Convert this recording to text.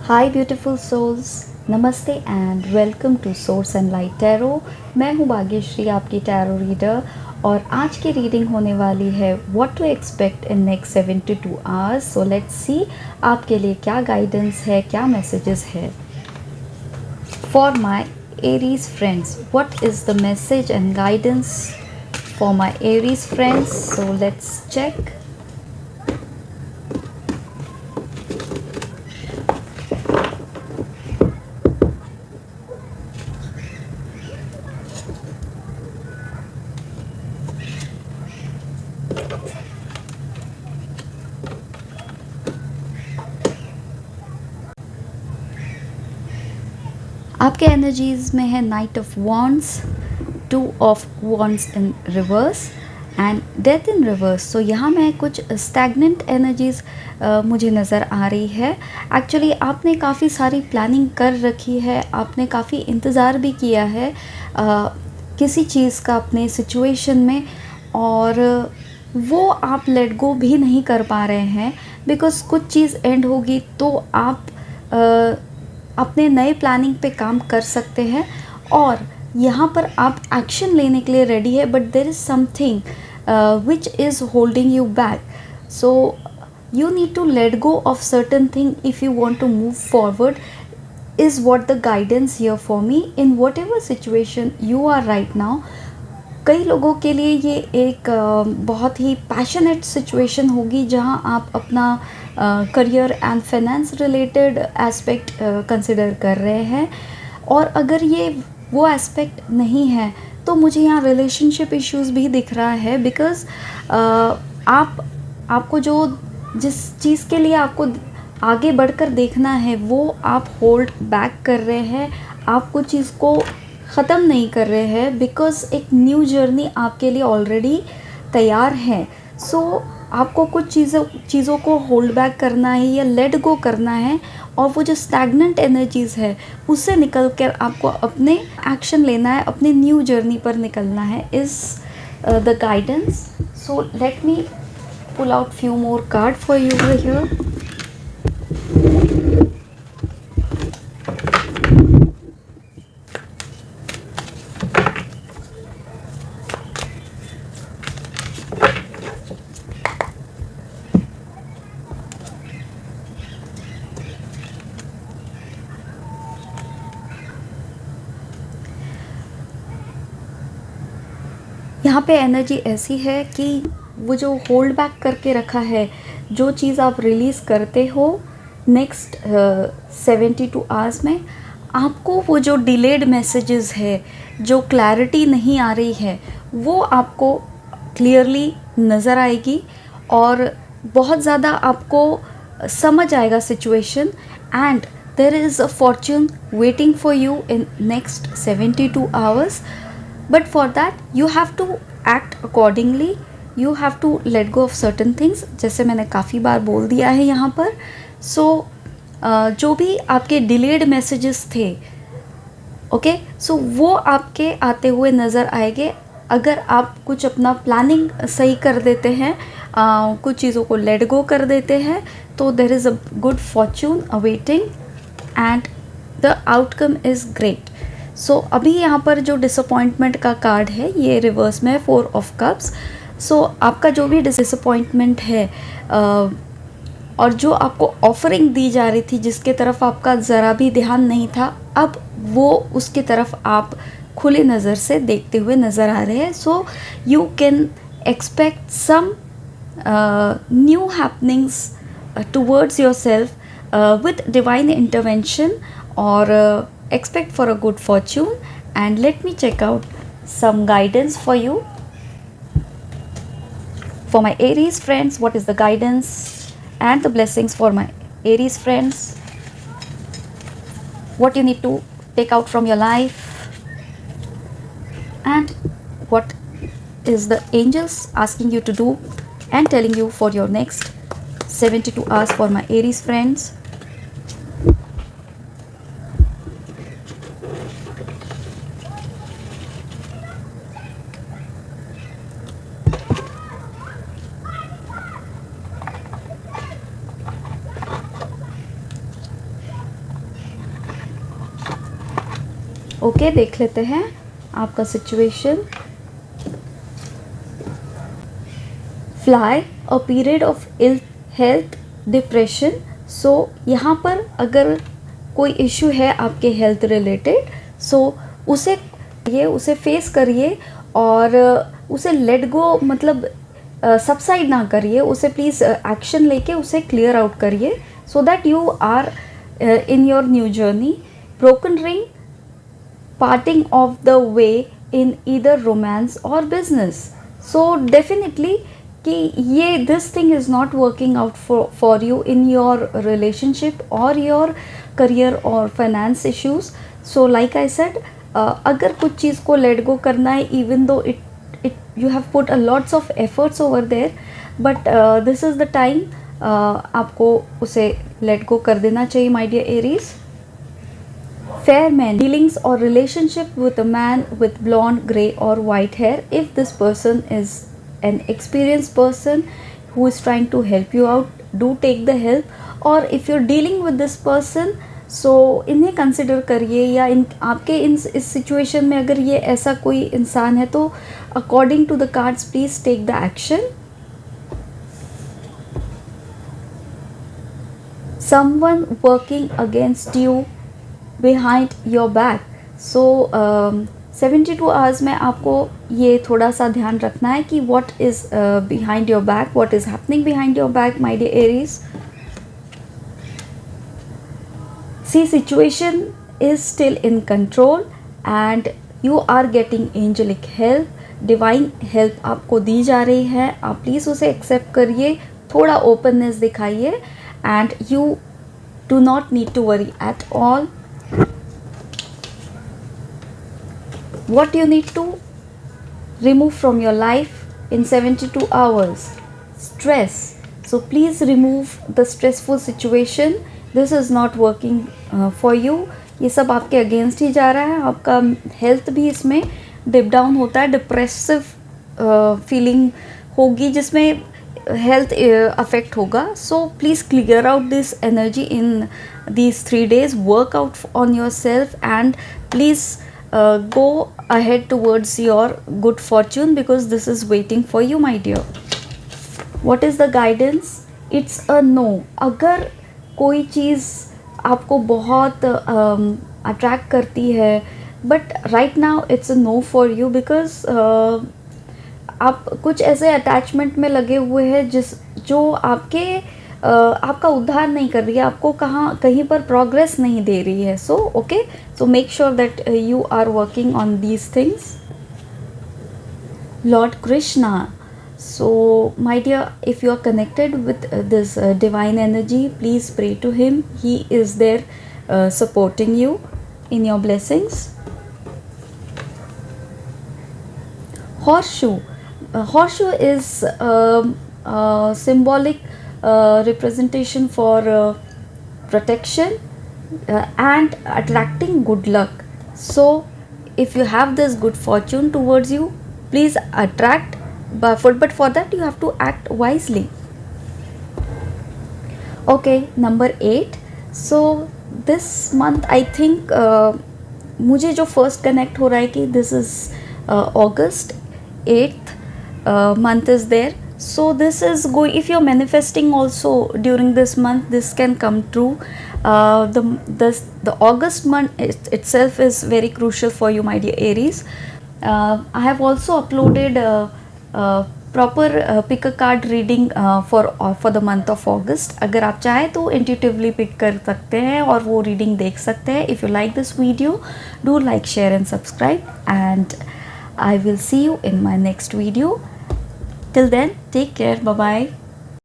हाय beautiful souls, नमस्ते and welcome to source and light tarot. मैं हूँ भाग्यश्री, आपकी टैरो रीडर, और आज की रीडिंग होने वाली है what to expect in next 72 hours. So let's see आपके लिए क्या गाइडेंस है, क्या मैसेजेस है। For my Aries friends, what is the message and guidance for my Aries friends? So let's check. आपके एनर्जीज में है knight of wands, 2 of wands in reverse and death in reverse. So यहाँ में कुछ stagnant energies मुझे नज़र आ रही है। एक्चुअली आपने काफ़ी सारी प्लानिंग कर रखी है, आपने काफ़ी इंतज़ार भी किया है किसी चीज़ का अपने सिचुएशन में, और वो आप लेट गो भी नहीं कर पा रहे हैं बिकॉज़ कुछ चीज़ एंड होगी तो आप अपने नए प्लानिंग पे काम कर सकते हैं और यहाँ पर आप एक्शन लेने के लिए रेडी है, but there is something which is holding you back. So you need to let go of certain thing if you want to move forward, is what the guidance here for me in whatever situation you are right now. कई लोगों के लिए ये एक बहुत ही passionate situation होगी जहां आप अपना career and finance related aspect consider कर रहे हैं, और अगर ये वो एस्पेक्ट नहीं है तो मुझे यहाँ रिलेशनशिप इश्यूज भी दिख रहा है बिकॉज़ आपको जो जिस चीज़ के लिए आपको आगे बढ़कर देखना है वो आप होल्ड बैक कर रहे हैं, आप कुछ चीज़ को ख़त्म नहीं कर रहे हैं बिकॉज़ एक न्यू जर्नी आपके लिए ऑलरेडी तैयार है। सो आपको कुछ चीज़ों को होल्ड बैक करना है या लेट गो करना है, और वो जो स्टैगनेंट एनर्जीज़ है उससे निकल कर आपको अपने एक्शन लेना है, अपने न्यू जर्नी पर निकलना है, is the guidance. So let me pull out few more card for you over here. यहाँ पे एनर्जी ऐसी है कि वो जो होल्ड बैक करके रखा है, जो चीज़ आप रिलीज़ करते हो नेक्स्ट 72 आवर्स में, आपको वो जो डिलेड मैसेजेस है, जो क्लैरिटी नहीं आ रही है, वो आपको क्लियरली नज़र आएगी और बहुत ज़्यादा आपको समझ आएगा situation, and there is a fortune waiting for you in next 72 hours. But for that you have to act accordingly, you have to let go of certain things, जैसे मैंने काफ़ी बार बोल दिया है यहाँ पर. सो जो भी आपके डिलेड मैसेजेस थे, ओके, सो वो आपके आते हुए नज़र आएंगे अगर आप कुछ अपना प्लानिंग सही कर देते हैं, कुछ चीज़ों को लेट गो कर देते हैं, तो there is a good fortune awaiting and the outcome is great. So अभी यहाँ पर जो डिसअपॉइंटमेंट का कार्ड है ये रिवर्स में है, 4 ऑफ कप्स. सो आपका जो भी डिसअपॉइंटमेंट है और जो आपको ऑफरिंग दी जा रही थी जिसके तरफ आपका ज़रा भी ध्यान नहीं था, अब वो उसकी तरफ आप खुली नज़र से देखते हुए नज़र आ रहे हैं. So you can expect some new happenings towards yourself with divine intervention, और expect for a good fortune. And let me check out some guidance for you. For my Aries friends, what is the guidance and the blessings for my Aries friends? What you need to take out from your life, and what is the angels asking you to do and telling you for your next 72 hours for my Aries friends. Okay, देख लेते हैं आपका situation. Fly, a period of ill health, depression. So यहाँ पर अगर कोई issue है आपके हेल्थ रिलेटेड, सो उसे फेस करिए और उसे लेट गो, मतलब सबसाइड ना करिए, उसे प्लीज़ एक्शन लेके उसे क्लियर आउट करिए, so that you are in your new journey. Broken ring, parting of the way in either romance or business. So definitely कि ये this thing is not working out for you in your relationship or your career or finance issues. So like I said, अगर कुछ चीज़ को let go करना है, even though it you have put a lots of efforts over there, but this is the time आपको उसे let go कर देना चाहिए my dear Aries. Fair man, dealings or relationship with a man with blonde, grey or white hair. If this person is an experienced person who is trying to help you out, do take the help. Or if you're dealing with this person, so इन्हें consider करिए, या आपके इस situation में अगर ये ऐसा कोई इंसान है तो according to the cards please take the action. Someone working against you behind your back. So 72 hours में आपको ये थोड़ा सा ध्यान रखना है कि what is behind your back, what is happening behind your back, my dear Aries. See, situation is still in control and you are getting angelic help, divine help आपको दी जा रही है. आप प्लीज़ उसे एक्सेप्ट करिए, थोड़ा ओपननेस दिखाइए, and you do not need to worry at all. What you need to remove from your life in 72 hours? Stress. So please remove the stressful situation. This is not working for you. ये सब आपके against ही जा रहा है. आपका health भी इसमें dip down होता है, डिप्रेसिव फीलिंग होगी जिसमें हेल्थ अफेक्ट होगा. So please clear out this energy in these 3 days. Work out on yourself and please go ahead towards your good fortune, because this is waiting for you, my dear. What is the guidance? It's a no. अगर कोई चीज़ आपको बहुत attract करती है, but right now it's a no for you, because आप कुछ ऐसे attachment में लगे हुए हैं जो आपका उद्धार नहीं कर रही है, आपको कहीं पर प्रोग्रेस नहीं दे रही है. So okay, so make sure that you are working on these things. Lord Krishna. So my dear, if you are connected with this divine energy, please pray to him. He is there supporting you in your blessings. Horseshoe. Horseshoe is symbolic representation for protection and attracting good luck. So if you have this good fortune towards you, please attract. But for that you have to act wisely. Okay, number 8. So this month I think मुझे जो first connect हो रहा है कि this is August 8th month is there. So this is going, if you're manifesting also during this month, this can come true. The August month itself is very crucial for you, my dear Aries. I have also uploaded proper pick a card reading for the month of August. अगर आप चाहें तो intuitively pick कर सकते हैं और वो reading देख सकते हैं. If you like this video, do like, share and subscribe, and I will see you in my next video. Till then, take care, bye bye.